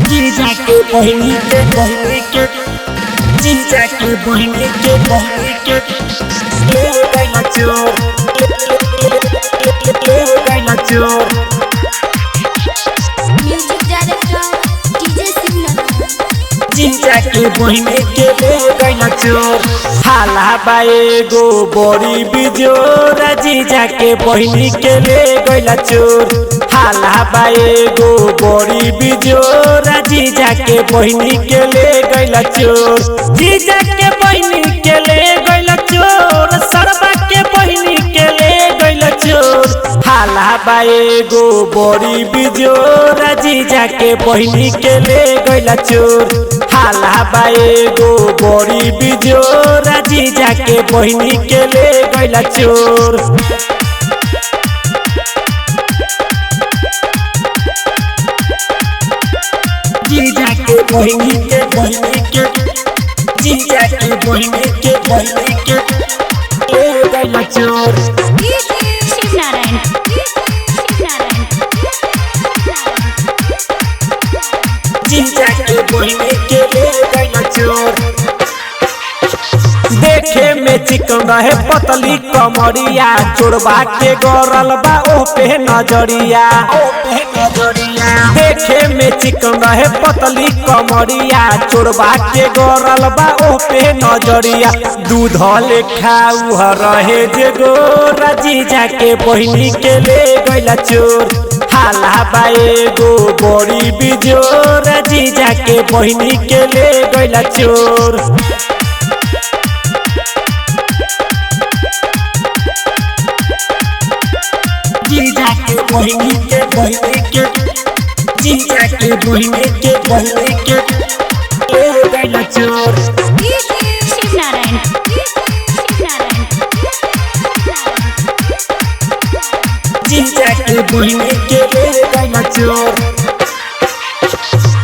जीजा के बहिनी के जीजा के बहिनी के ले गइला चोर ले गइला चोर। Music director DJ signal. जीजा के बहिनी के ले गइला चोर। हाला बाएगो बड़ी बिजोर जीजा के बहिनी के ले गइला चोर। हाला बाएगो बड़ी बिजोर जीजा के बहिनी के ले गइला चोर। जीजा के बहिनी के ले गइला चोर। सरबा के बहिनी के ले गइला चोर। हाला बाएगो बड़ी बिजोर जीजा के बहिनी के ले गइला चोर। हाला बाएगो बड़ी बिजोर जीजा के बहिनी के ले गइला चोर। जीजा के बहिनी के जीजा के बहिनी के ले गइला चोर। शिवनारायण जीजा के बहिनी के ले गइला चोर। देखे में चिकन रहे पतली कमरिया चोरबा के गरल बा ओ पे नजरिया। देखे में चिकन रहे पतली कमरिया चोरबा के गरल बा ओ पे नजरिया। दूध लेखा उह रहे जे गोरा जीजा के बहिनी के ले गइला चोर। हाला बाएगो बड़ी बिजोर जीजा के बहिनी के ले गइला चोर। जीजा के बहिनी के जीजा के बहिनी के ले गइला चोर। शिवनारायण जीजा के बहिनी के ले गइला चोर।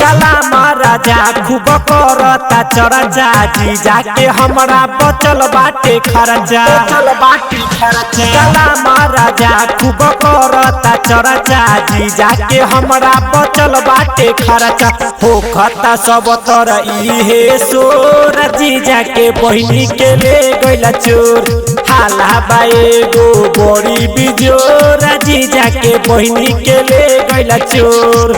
काला महाराजा खूब करता चरजा जीजा के हमरा बचल बाटे खर्चा। काला महाराजा खूब करता चरजा जीजा के हमरा बचल बाटे खर्चा। होखता सब तर इहे सोर जीजा के बहिनी के ले गइला चोर। हाला बाएगो बड़ी बिजोर जीजा के बहिनी के ले गइला चोर।